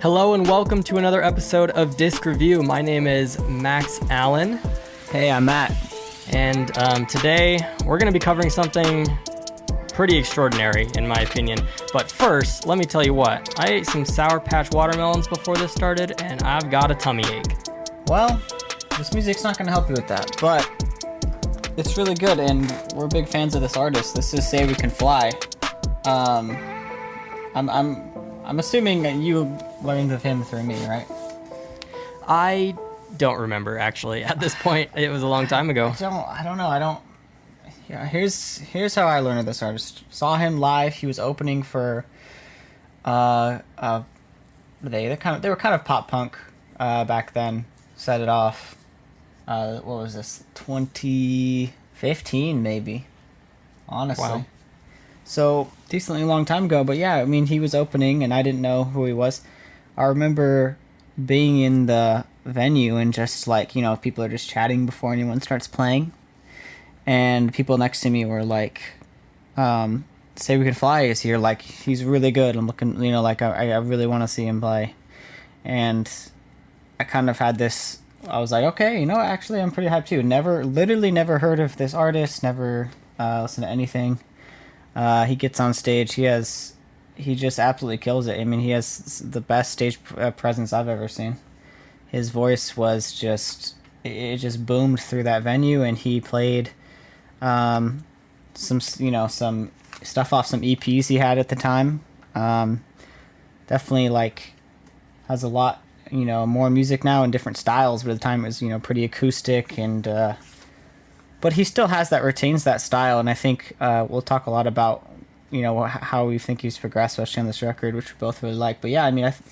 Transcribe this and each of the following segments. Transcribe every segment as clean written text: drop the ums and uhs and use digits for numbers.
Hello and welcome to another episode of Disc Review. My name is Max Allen. Hey, I'm Matt. And today we're going to be covering something pretty extraordinary in my opinion. But first, let me tell you what. I ate some Sour Patch watermelons before this started and I've got a tummy ache. Well, this music's not going to help you with that, but it's really good and we're big fans of this artist. This is SayWeCanFly. I'm assuming that you learned of him through me, right? I don't remember actually. At this point, it was a long time ago. I don't know. Yeah, here's how I learned of this artist. Saw him live. He was opening for they were kind of pop punk back then. Set it off. What was this? 2015 maybe. Honestly. Wow. So, decently long time ago, but yeah, I mean, he was opening, and I didn't know who he was. I remember being in the venue, and just, like, you know, people are just chatting before anyone starts playing, and people next to me were like, SayWeCanFly is here, like, he's really good, I'm looking, you know, like, I really want to see him play, and I kind of had this, I was like, okay, you know, actually, I'm pretty hyped too. Literally never heard of this artist, never listened to anything. He gets on stage. He just absolutely kills it. I mean, he has the best stage presence I've ever seen. His voice was it just boomed through that venue, and he played some stuff off some EPs he had at the time. Definitely like has a lot, you know, more music now in different styles, but at the time it was, you know, pretty acoustic and but he still retains that style, and I think we'll talk a lot about, you know, how we think he's progressed, especially on this record, which we both really like. But yeah, I mean, as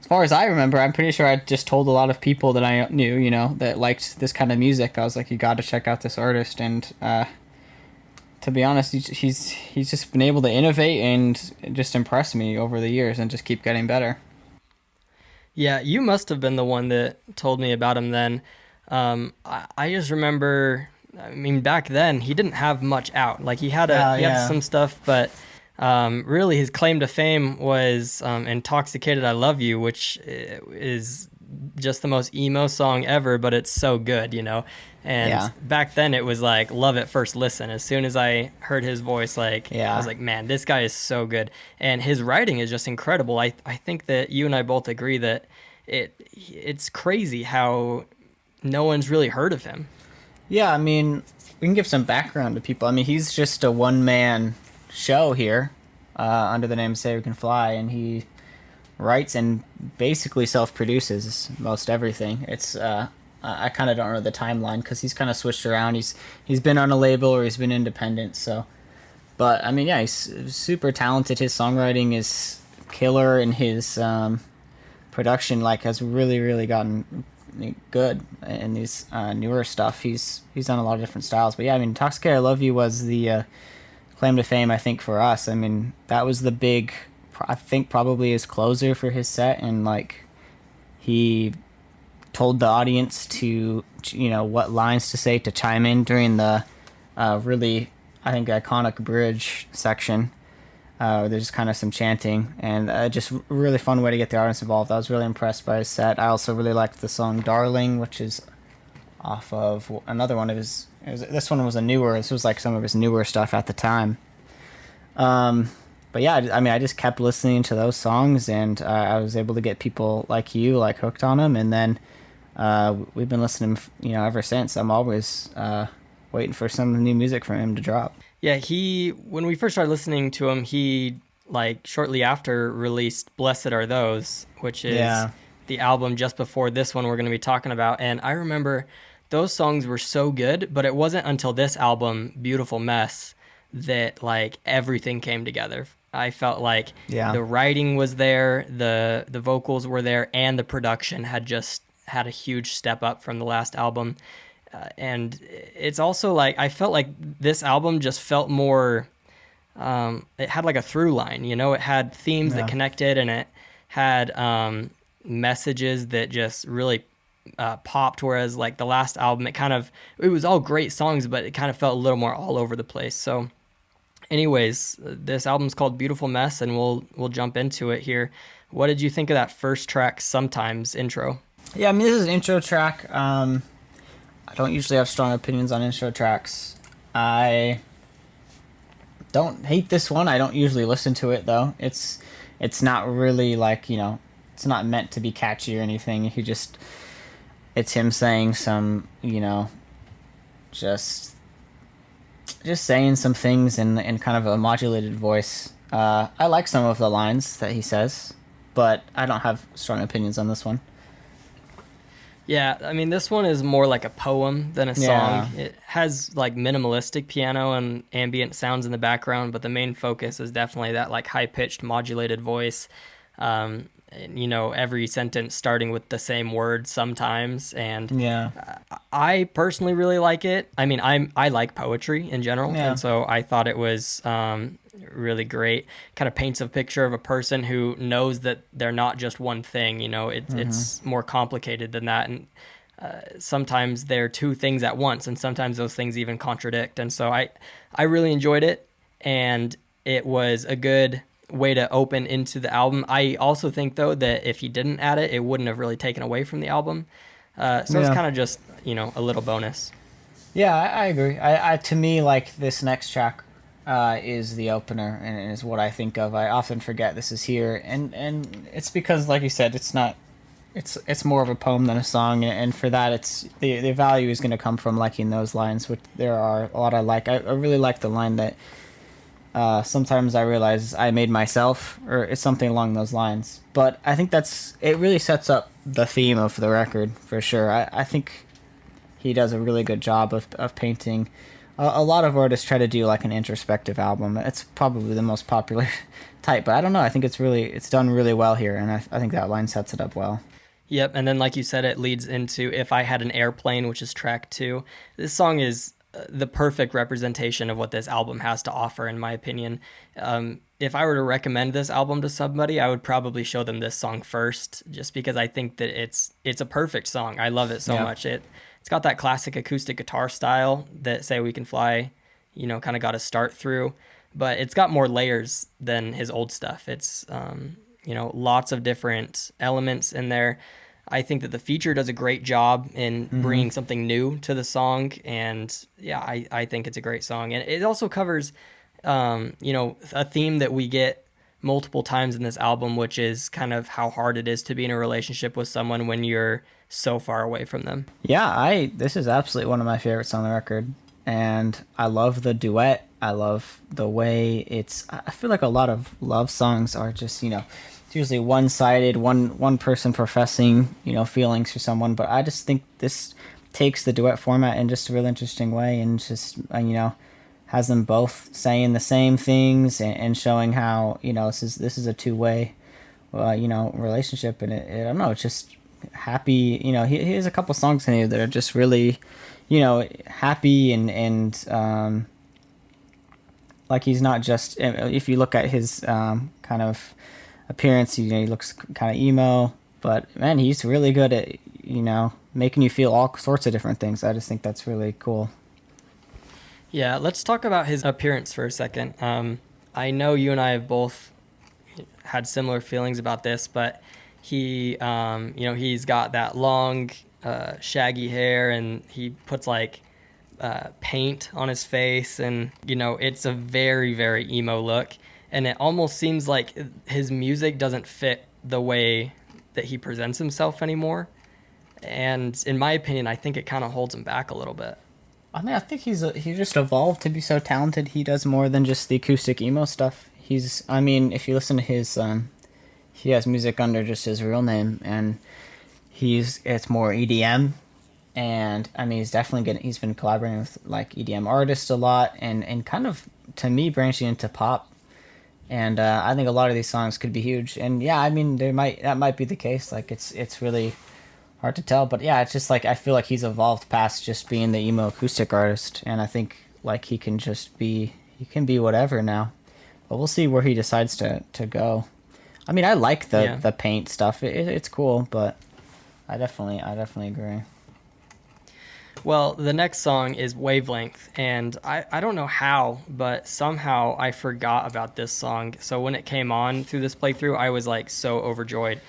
far as I remember, I'm pretty sure I just told a lot of people that I knew, you know, that liked this kind of music. I was like, you got to check out this artist, and to be honest, he's just been able to innovate and just impress me over the years, and just keep getting better. Yeah, you must have been the one that told me about him then. I just remember, I mean, back then he didn't have much out. Like he had some stuff, but really his claim to fame was "Intoxicated I Love You," which is just the most emo song ever, but it's so good, you know. And back then it was like love at first listen. As soon as I heard his voice, I was like, man, this guy is so good, and his writing is just incredible. I think that you and I both agree that it's crazy how no one's really heard of him. Yeah, I mean, we can give some background to people. I mean, he's just a one-man show here under the name SayWeCanFly, and he writes and basically self-produces most everything. It's I kind of don't know the timeline because he's kind of switched around. He's been on a label or he's been independent. So, but I mean, yeah, he's super talented. His songwriting is killer, and his production has really gotten good in these newer stuff. He's done a lot of different styles, but yeah, I mean, "Intoxicated I Love You" was the claim to fame, I think, for us. I mean, that was the big, I think, probably his closer for his set, and he told the audience to, you know, what lines to say to chime in during the really, I think, iconic bridge section. There's kind of some chanting, and just a really fun way to get the audience involved. I was really impressed by his set. I also really liked the song "Darling," which is off of another one of his. This one was this was like some of his newer stuff at the time. But yeah, I mean, I just kept listening to those songs, and I was able to get people like you hooked on them, and then we've been listening, you know, ever since. I'm always waiting for some new music from him to drop. Yeah, when we first started listening to him, he, shortly after released "Blessed Are Those," which is the album just before this one we're going to be talking about. And I remember those songs were so good, but it wasn't until this album, "Beautiful Mess," that, everything came together. I felt like the writing was there, the vocals were there, and the production had a huge step up from the last album. And it's also I felt like this album just felt more, it had a through line, you know, it had themes that connected, and it had messages that just really popped, whereas the last album, it was all great songs, but it kind of felt a little more all over the place. So anyways, this album's called "Beautiful Mess," and we'll jump into it here. What did you think of that first track, Sometimes intro? Yeah, I mean, this is an intro track. I don't usually have strong opinions on intro tracks. I don't hate this one. I don't usually listen to it though. It's not really like, it's not meant to be catchy or anything. It's him saying some, just saying some things in kind of a modulated voice. I like some of the lines that he says, but I don't have strong opinions on this one. Yeah, I mean, this one is more like a poem than a song. It has like minimalistic piano and ambient sounds in the background, but the main focus is definitely that like high-pitched modulated voice. Every sentence starting with the same word sometimes. And I personally really like it. I mean, I like poetry in general, and so I thought it was really great. Kind of paints a picture of a person who knows that they're not just one thing. It's more complicated than that, and sometimes they're two things at once, and sometimes those things even contradict. And so I really enjoyed it, and it was a good way to open into the album. I also think though that if he didn't add it, it wouldn't have really taken away from the album. It's kind of just a little bonus. Yeah, I agree. I to me, like, this next track is the opener and is what I think of. I often forget this is here, and it's because, like you said, it's more of a poem than a song, and for that, it's the value is going to come from liking those lines, which there are a lot I like. I really like the line that sometimes I realize I made myself, or it's something along those lines. But I think it really sets up the theme of the record for sure. I think he does a really good job of painting. A lot of artists try to do like an introspective album. It's probably the most popular type, but I don't know. I think it's done really well here, and I think that line sets it up well. Yep, and then like you said, it leads into If I Had an Airplane, which is track 2. This song is the perfect representation of what this album has to offer, in my opinion. If I were to recommend this album to somebody, I would probably show them this song first, just because I think that it's a perfect song. I love it so much. It's got that classic acoustic guitar style that SayWeCanFly, kind of got to start through, but it's got more layers than his old stuff. It's lots of different elements in there. I think that the feature does a great job in bringing something new to the song, and I think it's a great song. And it also covers, a theme that we get multiple times in this album, which is kind of how hard it is to be in a relationship with someone when you're so far away from them. Yeah, this is absolutely one of my favorites on the record, and I love the duet. I love the way I feel like a lot of love songs are just, it's usually one-sided, one person professing, feelings for someone. But I just think this takes the duet format in just a really interesting way, and just has them both saying the same things and showing how this is a two-way, relationship. And I don't know, it's just happy. He has a couple songs in here that are just really, happy and like he's not just. If you look at his kind of appearance, he looks kind of emo, but man, he's really good at making you feel all sorts of different things. I just think that's really cool. Yeah, let's talk about his appearance for a second. I know you and I have both had similar feelings about this, but he he's got that long shaggy hair, and he puts like paint on his face, and it's a very, very emo look. And it almost seems like his music doesn't fit the way that he presents himself anymore. And in my opinion, I think it kind of holds him back a little bit. I mean, I think he just evolved to be so talented. He does more than just the acoustic emo stuff. If you listen to his, he has music under just his real name, and it's more EDM. And I mean, he's been collaborating with like EDM artists a lot, and kind of, to me, branching into pop. And I think a lot of these songs could be huge. And yeah, I mean, that might be the case. Like, it's really hard to tell. But yeah, it's just like I feel like he's evolved past just being the emo acoustic artist. And I think like he can be whatever now. But we'll see where he decides to go. I mean, I like the paint stuff. It's cool, but I definitely agree. Well, the next song is Wavelength, and I don't know how, but somehow I forgot about this song. So when it came on through this playthrough, I was like so overjoyed.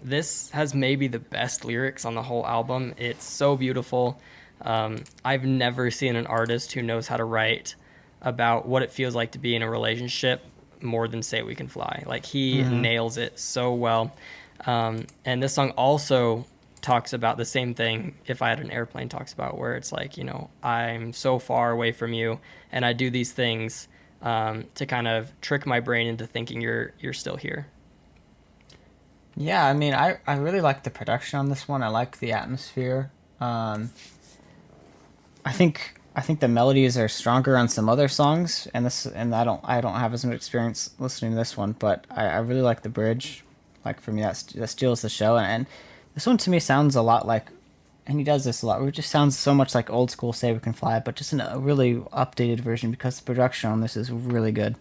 This has maybe the best lyrics on the whole album. It's so beautiful. I've never seen an artist who knows how to write about what it feels like to be in a relationship more than Say We Can Fly. Like, he nails it so well. And this song also talks about the same thing If I Had an Airplane talks about, where it's like, I'm so far away from you, and I do these things to kind of trick my brain into thinking you're still here. Yeah, I mean, I really like the production on this one. I like the atmosphere. I think the melodies are stronger on some other songs, and I don't have as much experience listening to this one, but I really like the bridge. Like, for me, that steals the show, and this one to me sounds a lot like, and he does this a lot, where it just sounds so much like old school Say We Can Fly, but just in a really updated version, because the production on this is really good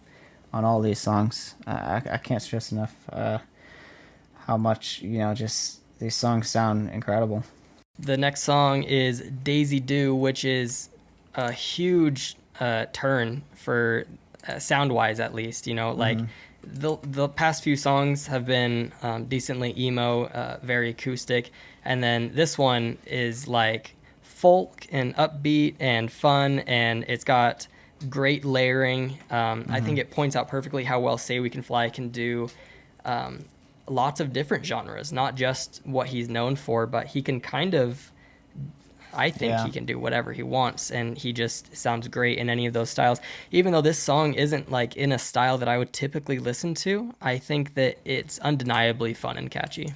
on all these songs. I can't stress enough how much, just these songs sound incredible. The next song is Daisy Do, which is a huge turn for sound wise, at least. Like, the past few songs have been decently emo, very acoustic, and then this one is like folk and upbeat and fun, and it's got great layering. I think it points out perfectly how well Say We Can Fly can do lots of different genres, not just what he's known for, but he can kind of, I think he can do whatever he wants, and he just sounds great in any of those styles. Even though this song isn't like in a style that I would typically listen to, I think that it's undeniably fun and catchy.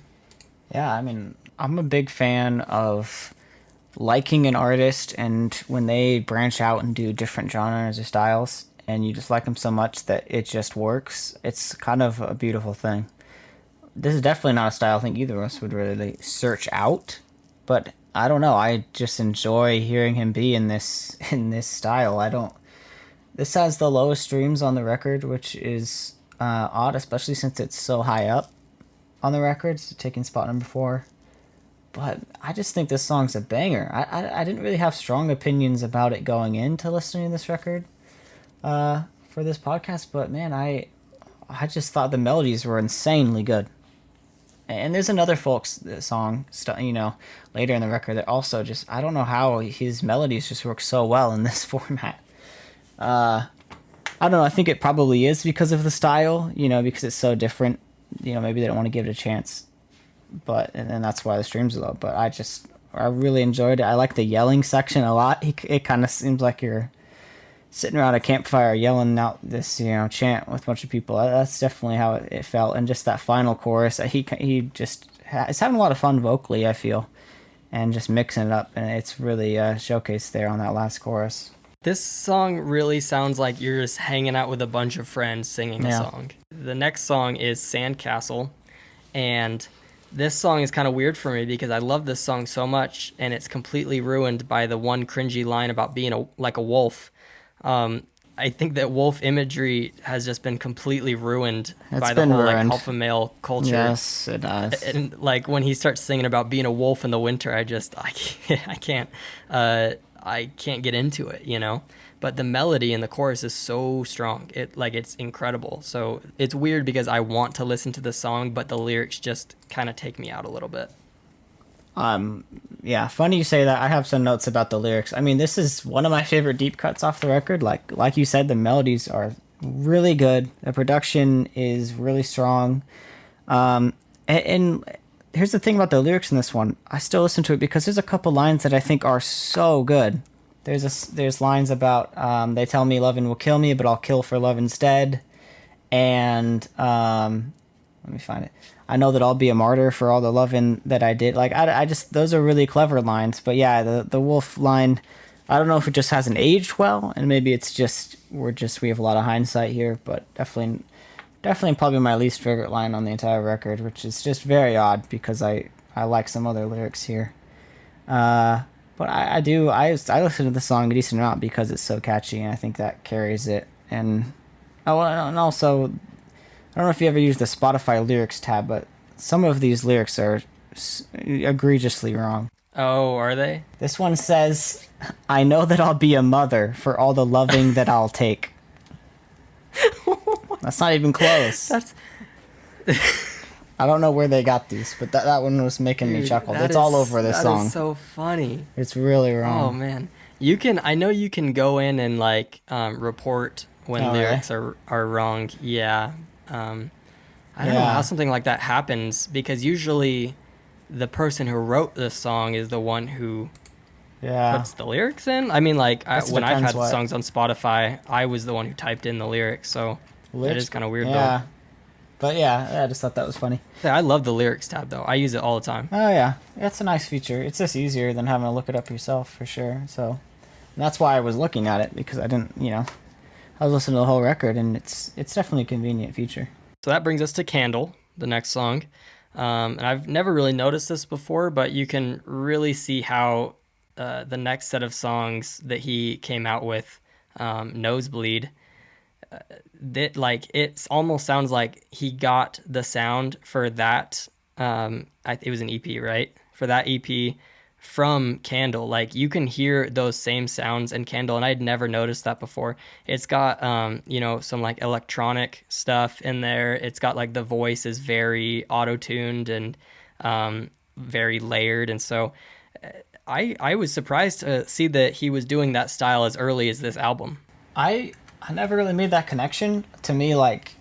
Yeah, I mean, I'm a big fan of liking an artist, and when they branch out and do different genres or styles, and you just like them so much that it just works, it's kind of a beautiful thing. This is definitely not a style I think either of us would really search out, but I don't know. I just enjoy hearing him be in this style. I don't. This has the lowest streams on the record, which is odd, especially since it's so high up on the records, taking spot number 4. But I just think this song's a banger. I didn't really have strong opinions about it going into listening to this record for this podcast, but man, I just thought the melodies were insanely good. And there's another folk song, later in the record that also just, I don't know how his melodies just work so well in this format. I don't know, I think it probably is because of the style, because it's so different. Maybe they don't want to give it a chance. And then that's why the streams are low. But I really enjoyed it. I like the yelling section a lot. It kind of seems like you're sitting around a campfire yelling out this chant with a bunch of people. That's definitely how it felt. And just that final chorus, he just is having a lot of fun vocally, I feel, and just mixing it up, and it's really showcased there on that last chorus. This song really sounds like you're just hanging out with a bunch of friends singing a song. The next song is Sandcastle, and this song is kind of weird for me because I love this song so much, and it's completely ruined by the one cringy line about being like a wolf. I think that wolf imagery has just been completely ruined by the whole like alpha male culture. Yes, it does. And like when he starts singing about being a wolf in the winter, I can't get into it, But the melody in the chorus is so strong. It's incredible. So it's weird because I want to listen to the song, but the lyrics just kind of take me out a little bit. Yeah, funny you say that. I have some notes about the lyrics. I mean, this is one of my favorite deep cuts off the record. Like you said, the melodies are really good. The production is really strong. And here's the thing about the lyrics in this one. I still listen to it because there's a couple lines that I think are so good. There's lines about they tell me loving will kill me, but I'll kill for love instead. And let me find it. I know that I'll be a martyr for all the loving that I did. Like, I just, those are really clever lines. But yeah, the wolf line, I don't know if it just hasn't aged well, and maybe it's just we have a lot of hindsight here. But definitely probably my least favorite line on the entire record, which is just very odd because I like some other lyrics here. But I listen to the song a decent amount because it's so catchy, and I think that carries it. And also, I don't know if you ever use the Spotify lyrics tab, but some of these lyrics are egregiously wrong. Oh, are they? This one says, "I know that I'll be a mother for all the loving that I'll take." That's not even close. That's I don't know where they got these, but that one was making me chuckle. It's all over this song. That is so funny. It's really wrong. Oh man, I know you can go in and like report when lyrics are wrong. Yeah. I don't know how something like that happens, because usually the person who wrote the song is the one who puts the lyrics in. I mean, like when I've had songs on Spotify, I was the one who typed in the lyrics, so that is kind of weird. Yeah. But yeah, I just thought that was funny. Yeah, I love the lyrics tab though. I use it all the time. Oh yeah, it's a nice feature. It's just easier than having to look it up yourself for sure. So that's why I was looking at it, because I didn't, I was listening to the whole record, and it's definitely a convenient feature. So that brings us to Candle, the next song. And I've never really noticed this before, but you can really see how the next set of songs that he came out with, Nosebleed, that like it almost sounds like he got the sound for that. It was an EP, right? For that EP from Candle. Like you can hear those same sounds in Candle, and I'd never noticed that before. It's got some like electronic stuff in there. It's got like the voice is very auto-tuned and very layered, and so I was surprised to see that he was doing that style as early as this album. I never really made that connection. To me, like,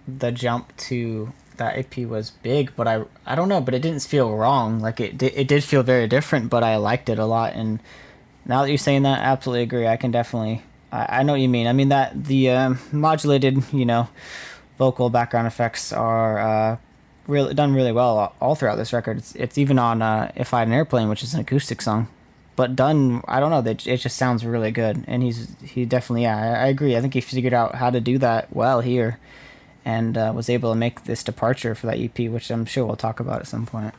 the jump to that EP was big, but I don't know, but it didn't feel wrong. Like, it did feel very different, but I liked it a lot. And now that you're saying that, I absolutely agree. I can definitely, I know what you mean. I mean, that the modulated, vocal background effects are really done really well all throughout this record. It's even on If I Had an Airplane, which is an acoustic song. But done, I don't know, it just sounds really good. And he definitely, I agree. I think he figured out how to do that well here, and was able to make this departure for that EP, which I'm sure we'll talk about at some point.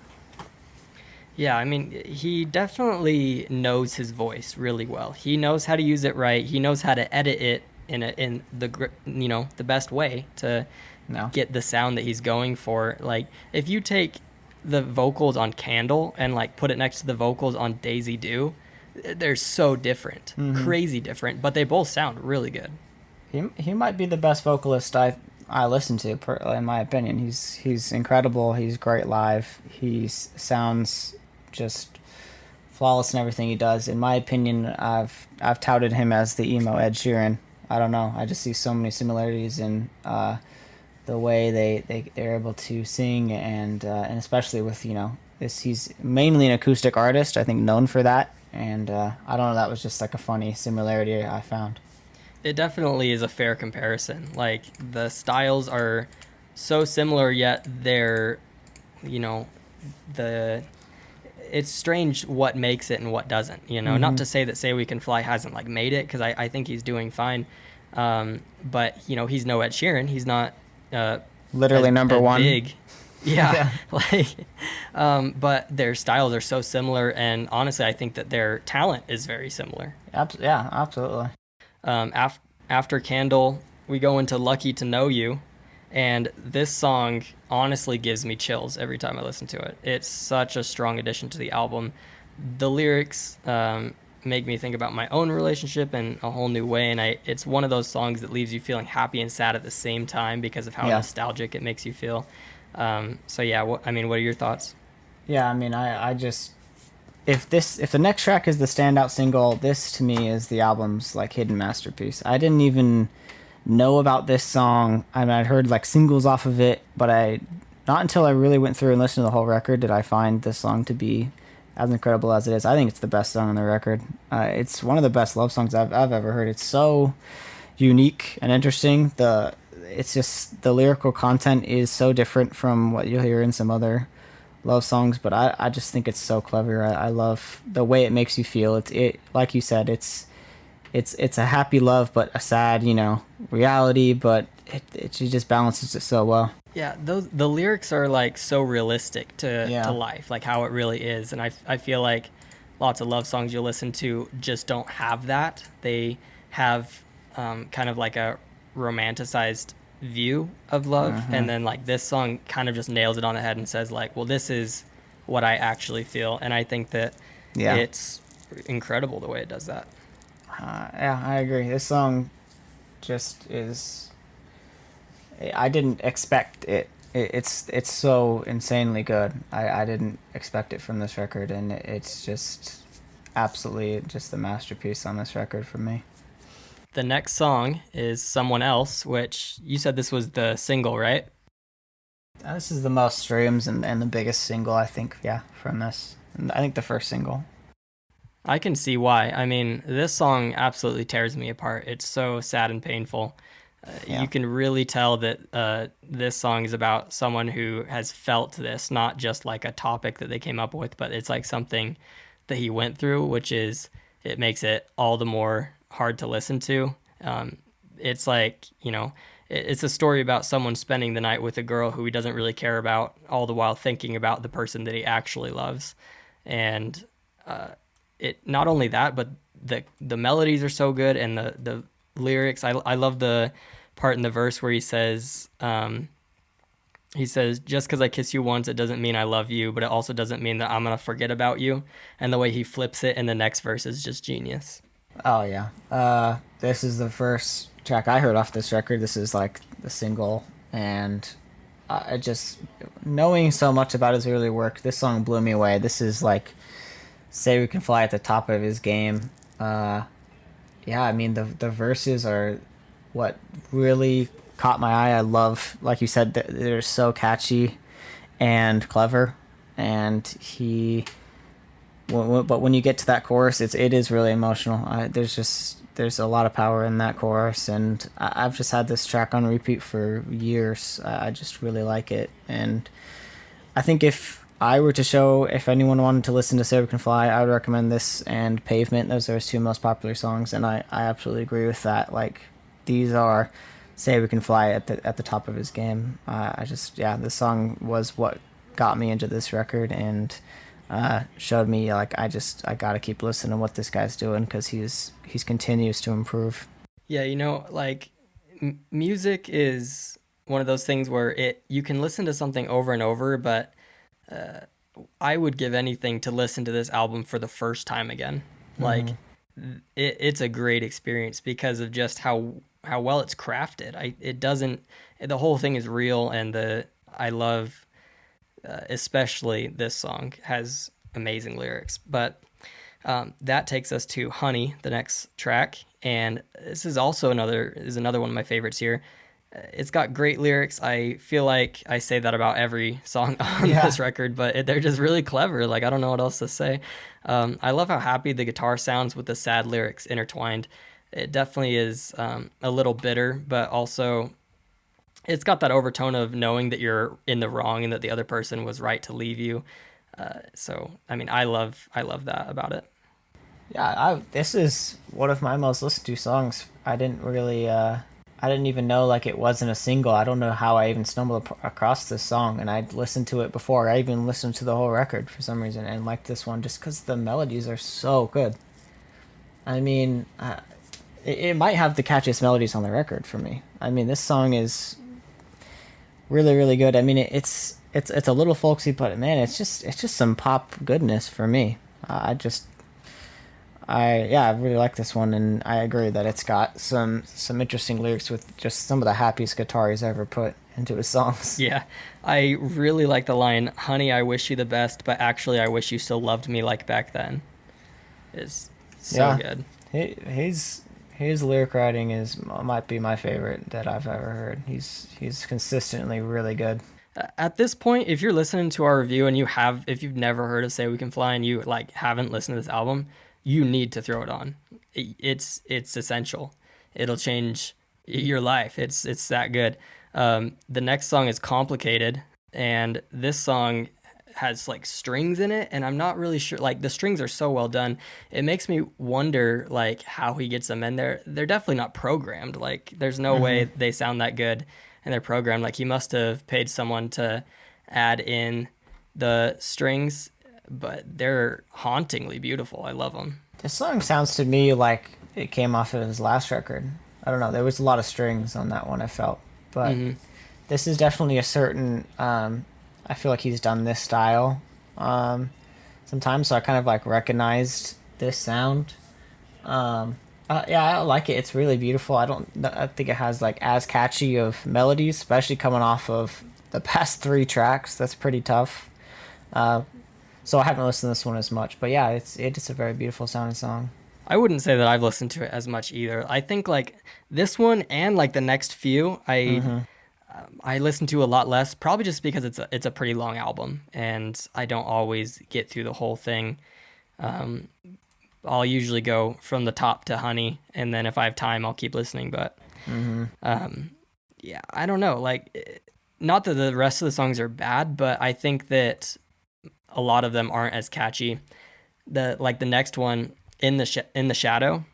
Yeah, I mean, he definitely knows his voice really well. He knows how to use it right. He knows how to edit it in the best way to get the sound that he's going for. Like, if you take the vocals on Candle and like put it next to the vocals on Daisy Do, they're so different, crazy different, but they both sound really good. He might be the best vocalist I listen to, in my opinion. He's incredible. He's great live. He sounds just flawless in everything he does. In my opinion, I've touted him as the emo Ed Sheeran. I don't know. I just see so many similarities in the way they're able to sing, and especially with he's mainly an acoustic artist, I think, known for that, and I don't know, that was just like a funny similarity I found. It definitely is a fair comparison. Like, the styles are so similar, yet they're it's strange what makes it and what doesn't. Not to say that SayWeCanFly hasn't like made it, because I think he's doing fine, but he's no Ed Sheeran. He's not literally number one. Big. Yeah. But their styles are so similar, and honestly, I think that their talent is very similar. Yeah, absolutely. After Candle, we go into Lucky to Know You, and this song honestly gives me chills every time I listen to it. It's such a strong addition to the album. The lyrics make me think about my own relationship in a whole new way, and it's one of those songs that leaves you feeling happy and sad at the same time because of how nostalgic it makes you feel. So yeah, what are your thoughts? Yeah, I mean, I just, if the next track is the standout single, this to me is the album's like hidden masterpiece. I didn't even know about this song. I mean, I'd heard like singles off of it, but not until I really went through and listened to the whole record did I find this song to be as incredible as it is. I think it's the best song on the record. It's one of the best love songs I've ever heard. It's so unique and interesting. It's just the lyrical content is so different from what you'll hear in some other love songs, but I just think it's so clever. I love the way it makes you feel. It like you said, it's a happy love, but a sad, reality, but it just balances it so well. Yeah, the lyrics are like so realistic to life, like how it really is, and I feel like lots of love songs you listen to just don't have that. They have kind of like a romanticized view of love, and then like this song kind of just nails it on the head and says like, well, this is what I actually feel. And I think that it's incredible the way it does that. Yeah, I agree. This song just is. I didn't expect it. It's so insanely good. I didn't expect it from this record, and it's just absolutely just a masterpiece on this record for me. The next song is Someone Else, which you said this was the single, right? This is the most streams and the biggest single, I think, from this. And I think the first single. I can see why. I mean, this song absolutely tears me apart. It's so sad and painful. You can really tell that this song is about someone who has felt this, not just like a topic that they came up with, but it's like something that he went through, which is, it makes it all the more hard to listen to. It's like, it's a story about someone spending the night with a girl who he doesn't really care about, all the while thinking about the person that he actually loves. And it not only that, but the melodies are so good, and the lyrics. I love the part in the verse where he says, just because I kiss you once, it doesn't mean I love you, but it also doesn't mean that I'm going to forget about you. And the way he flips it in the next verse is just genius. Oh, yeah. This is the first track I heard off this record. This is like the single, and I just, knowing so much about his early work, this song blew me away. This is like Say We Can Fly at the top of his game. I mean, the verses are what really caught my eye. I love, like you said, they're so catchy and clever, and but when you get to that chorus, it is really emotional. There's a lot of power in that chorus, and I've just had this track on repeat for years. I just really like it, and I think if anyone wanted to listen to Say We Can Fly, I would recommend this and Pavement. Those are his two most popular songs, and I absolutely agree with that. Like, these are Say We Can Fly at the top of his game. This song was what got me into this record, and showed me like I gotta keep listening to what this guy's doing, because he's continues to improve. Yeah, like music is one of those things where you can listen to something over and over, but I would give anything to listen to this album for the first time again. Like, it's a great experience because of just how well it's crafted. The whole thing is real, and I love, especially this song has amazing lyrics. But that takes us to Honey, the next track, and this is also another one of my favorites here. It's got great lyrics. I feel like I say that about every song on this record, but they're just really clever. Like, I don't know what else to say. I love how happy the guitar sounds with the sad lyrics intertwined. It definitely is a little bitter, but also it's got that overtone of knowing that you're in the wrong and that the other person was right to leave you. So, I mean, I love that about it. Yeah, this is one of my most listened to songs. I didn't even know like it wasn't a single. I don't know how I even stumbled across this song, and I'd listened to it before. I even listened to the whole record for some reason and liked this one just because the melodies are so good. I mean, it might have the catchiest melodies on the record for me. I mean, this song is really, really good. I mean, it's a little folksy, but man, it's just some pop goodness for me. I really like this one, and I agree that it's got some interesting lyrics with just some of the happiest guitar he's ever put into his songs. Yeah, I really like the line, "Honey, I wish you the best, but actually I wish you still loved me like back then." It's so good. His lyric writing might be my favorite that I've ever heard. He's consistently really good. At this point, if you're listening to our review and if you've never heard of Say We Can Fly and you like haven't listened to this album, you need to throw it on. It's essential. It'll change your life. It's that good. The next song is Complicated, and this song has like strings in it, and I'm not really sure. Like, the strings are so well done. It makes me wonder like how he gets them in there. They're definitely not programmed. Like, there's no way they sound that good and they're programmed. Like, he must have paid someone to add in the strings, but they're hauntingly beautiful. I love them. This song sounds to me like it came off of his last record. I don't know. There was a lot of strings on that one, I felt. But this is definitely a certain... I feel like he's done this style sometimes, so I kind of like recognized this sound. Yeah, I like it. It's really beautiful. I think it has like as catchy of melodies, especially coming off of the past three tracks. That's pretty tough. Uh, so I haven't listened to this one as much, but yeah, it's a very beautiful sounding song. I wouldn't say that I've listened to it as much either. I think like this one and like the next few, Mm-hmm. I listen to a lot less, probably just because it's a pretty long album, and I don't always get through the whole thing. Um, I'll usually go from the top to Honey, and then if I have time, I'll keep listening. But Mm-hmm. um, yeah, I don't know. Like, not that the rest of the songs are bad, but I think that a lot of them aren't as catchy. The next one, in the shadow.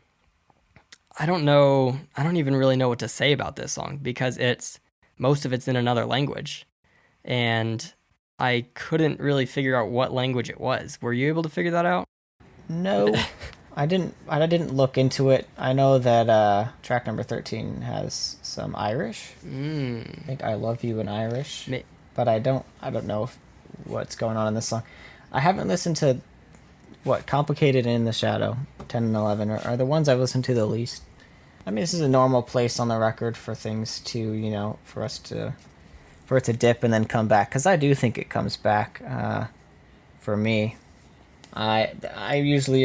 I don't know. I don't even really know what to say about this song because most of it's in another language, and I couldn't really figure out what language it was. Were you able to figure that out? No, I didn't. I didn't look into it. I know that track number 13 has some Irish. I think "I Love You" in Irish, Ma- but I don't. I don't know what's going on in this song. I haven't listened to what "Complicated" and "In the Shadow." 10 and 11 are the ones I've listened to the least. I mean, this is a normal place on the record for things to, for it to dip and then come back. Because I do think it comes back. For me, I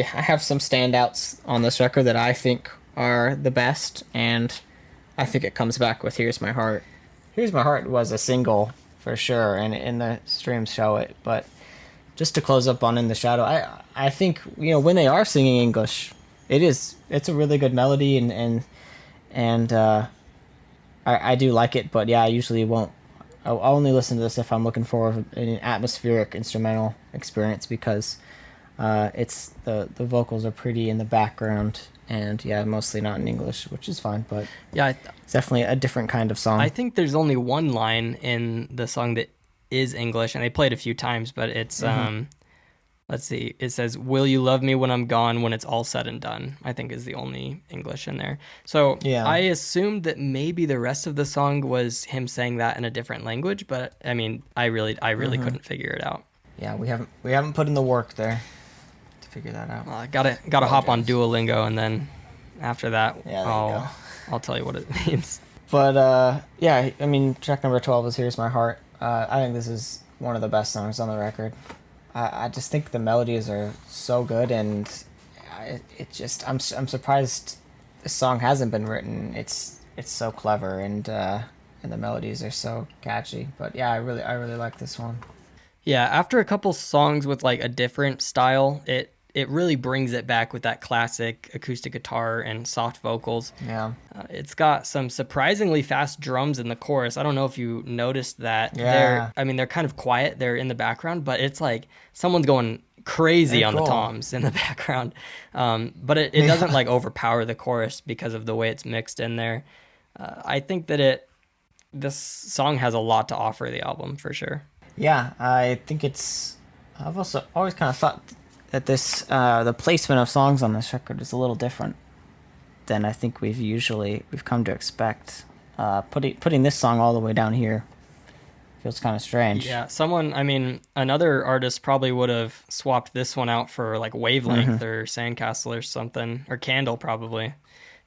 have some standouts on this record that I think are the best, and I think it comes back with "Here's My Heart." "Here's My Heart" was a single for sure, and in the streams show it. But just to close up on "In the Shadow," I think when they are singing English, it's a really good melody, and I do like it. But yeah, I usually won't. I'll only listen to this if I'm looking for an atmospheric instrumental experience because it's the vocals are pretty in the background, and yeah, mostly not in English, which is fine. But yeah, it's definitely a different kind of song. I think there's only one line in the song that is English, and they play it a few times, but it's let's see. It says, "Will you love me when I'm gone, when it's all said and done?" I think is the only English in there. So Yeah. I assumed that maybe the rest of the song was him saying that in a different language, but I mean, I really couldn't figure it out. Yeah, we haven't put in the work there to figure that out. Gotta hop on Duolingo, and then after that, Yeah, there you go. I'll tell you what it means. But yeah, I mean, track number 12 is "Here's My Heart." I think this is one of the best songs on the record. I just think the melodies are so good, and I'm surprised this song hasn't been written. It's so clever, and the melodies are so catchy. But yeah, I really like this one. Yeah, after a couple songs with like a different style, it really brings it back with that classic acoustic guitar and soft vocals. Yeah. It's got some surprisingly fast drums in the chorus. I don't know if you noticed that. Yeah. They're kind of quiet. They're in the background, but it's like someone's going crazy Very on the cool. toms in the background. But it doesn't like overpower the chorus because of the way it's mixed in there. I think that this song has a lot to offer the album for sure. Yeah, I think I've also always kind of thought that the placement of songs on this record is a little different than I think we've come to expect. Putting this song all the way down here feels kind of strange. Yeah, another artist probably would have swapped this one out for like Wavelength or Sandcastle or something, or Candle probably,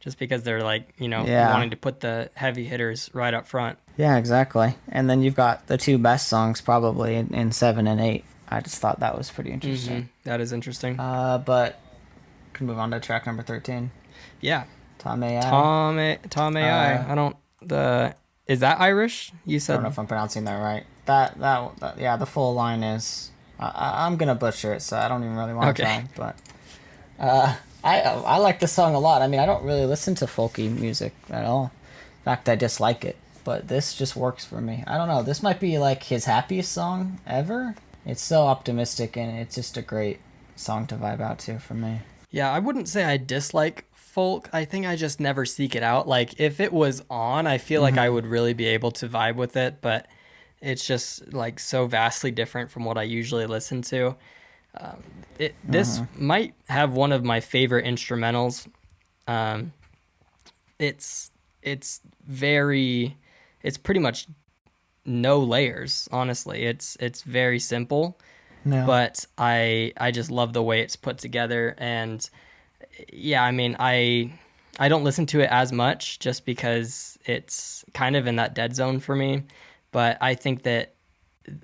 just because they're like, wanting to put the heavy hitters right up front. Yeah, exactly. And then you've got the two best songs probably in 7 and 8. I just thought that was pretty interesting. That is interesting. But can move on to track number 13. Yeah. Tom AI. Tom AI. Is that Irish? You I said. don't know if I'm pronouncing that right. That yeah, the full line is. I'm gonna butcher it, so I don't even really want to try. But I like this song a lot. I mean, I don't really listen to folky music at all. In fact, I dislike it. But this just works for me. I don't know. This might be like his happiest song ever. It's so optimistic, and it's just a great song to vibe out to for me. Yeah, I wouldn't say I dislike folk. I think I just never seek it out. Like, if it was on, I feel like I would really be able to vibe with it, but it's just like so vastly different from what I usually listen to. This might have one of my favorite instrumentals. It's pretty much no layers, honestly. It's very simple. No. but I just love the way it's put together. And yeah, I mean, I don't listen to it as much just because it's kind of in that dead zone for me. But I think that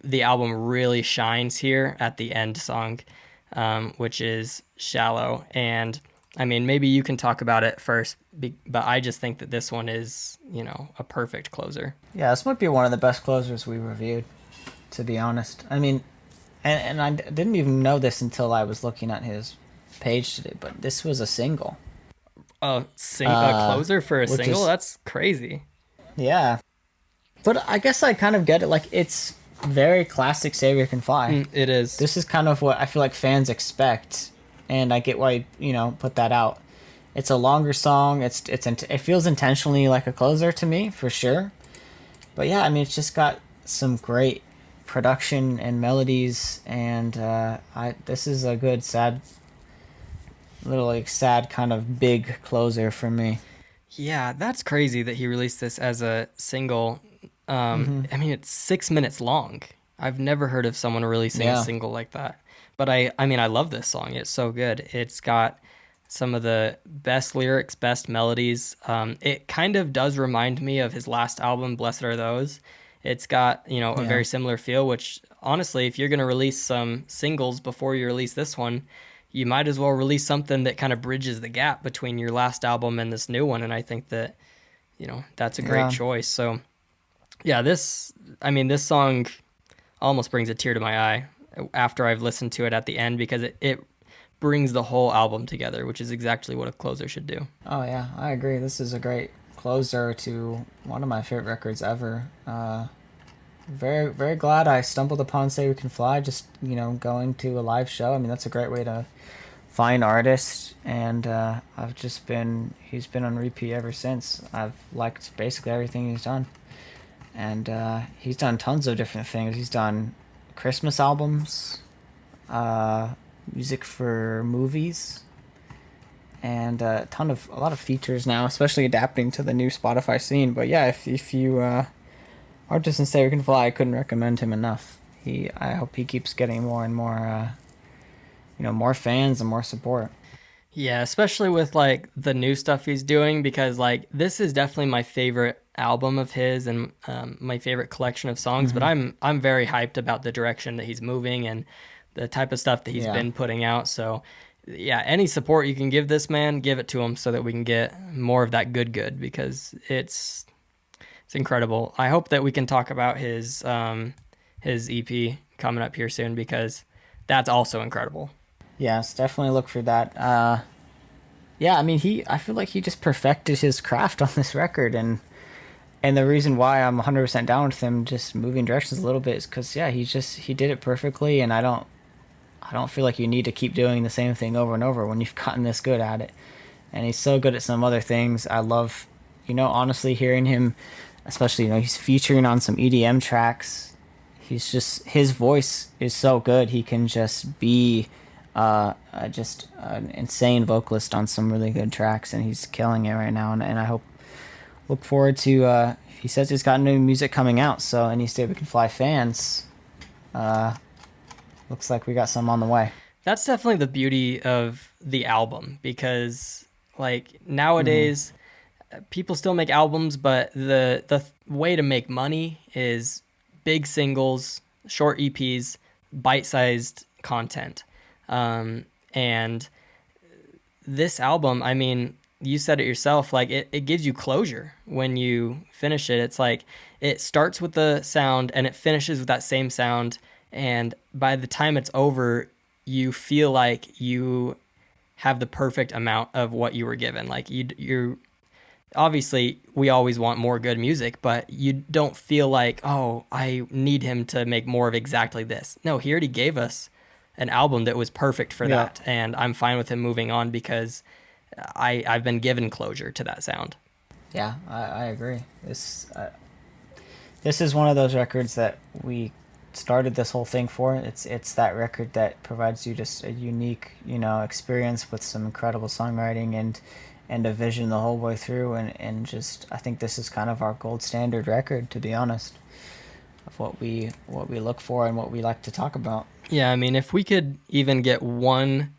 the album really shines here at the end song, which is Shallow. And I mean, maybe you can talk about it first, but I just think that this one is, a perfect closer. Yeah, this might be one of the best closers we reviewed, to be honest. I mean, and I didn't even know this until I was looking at his page today, but this was a single. A closer for a Which single? is, That's crazy. yeah. But I guess I kind of get it. Like, it's very classic Say We Can Fly. It is. This is kind of what I feel like fans expect, and I get why, put that out. It's a longer song. It feels intentionally like a closer to me, for sure. But yeah, I mean, it's just got some great production and melodies, and this is a good sad, little like sad kind of big closer for me. Yeah, that's crazy that he released this as a single. I mean, it's 6 minutes long. I've never heard of someone releasing a single like that. But I mean, I love this song. It's so good. It's got some of the best lyrics, best melodies. It kind of does remind me of his last album, Blessed Are Those. It's got, a very similar feel, which honestly, if you're going to release some singles before you release this one, you might as well release something that kind of bridges the gap between your last album and this new one. And I think that, that's a great choice. So yeah, this song almost brings a tear to my eye after I've listened to it at the end, because it brings the whole album together, which is exactly what a closer should do. Oh yeah, I agree. This is a great closer to one of my favorite records ever. Very, very glad I stumbled upon Say We Can Fly, just, going to a live show. I mean, that's a great way to find artists, and he's been on repeat ever since. I've liked basically everything he's done. And he's done tons of different things. He's done Christmas albums, music for movies, and a lot of features now, especially adapting to the new Spotify scene. But yeah, if you are just in Say We Can Fly, I couldn't recommend him enough. I hope he keeps getting more and more, more fans and more support. Yeah, especially with like the new stuff he's doing, because like this is definitely my favorite album of his and my favorite collection of songs. But I'm very hyped about the direction that he's moving and the type of stuff that he's been putting out. So yeah, any support you can give this man, give it to him so that we can get more of that good, because it's incredible. I hope that we can talk about his EP coming up here soon, because that's also incredible. Yes, definitely look for that. Yeah, I mean, I feel like he just perfected his craft on this record, and the reason why I'm 100% down with him just moving directions a little bit is because he did it perfectly, and I don't feel like you need to keep doing the same thing over and over when you've gotten this good at it. And he's so good at some other things. I love, honestly hearing him, especially, he's featuring on some EDM tracks. His voice is so good. He can just be just an insane vocalist on some really good tracks, and he's killing it right now. And I look forward to, he says he's got new music coming out, so any Say We Can Fly fans, looks like we got some on the way. That's definitely the beauty of the album, because like nowadays people still make albums, but the way to make money is big singles, short EPs, bite-sized content. And this album, I mean, you said it yourself, like it gives you closure when you finish it. It's like it starts with the sound and it finishes with that same sound, and by the time it's over, you feel like you have the perfect amount of what you were given. Like you're obviously, we always want more good music, but you don't feel like, oh, I need him to make more of exactly this. No, he already gave us an album that was perfect for that, and I'm fine with him moving on because I've been given closure to that sound. Yeah, I agree. This is one of those records that we started this whole thing for. It's that record that provides you just a unique, experience with some incredible songwriting and a vision the whole way through, and just I think this is kind of our gold standard record, to be honest. what we look for and what we like to talk about. Yeah, I mean, if we could even get one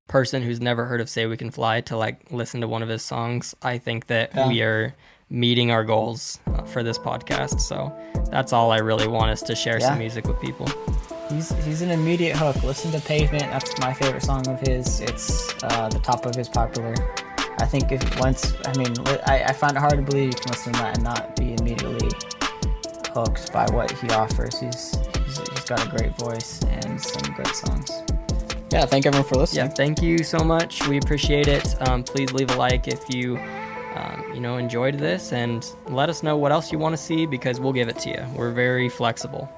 person who's never heard of Say We Can Fly to like listen to one of his songs, I think that we are meeting our goals for this podcast. So that's all I really want, is to share some music with people. He's an immediate hook. Listen to Pavement. That's my favorite song of his. It's the top of his popular. I think I find it hard to believe you can listen to that and not be immediately hooked by what he offers. He's got a great voice and some great songs. Yeah, thank everyone for listening. Yeah, thank you so much. We appreciate it. Please leave a like if you enjoyed this, and let us know what else you want to see, because we'll give it to you. We're very flexible.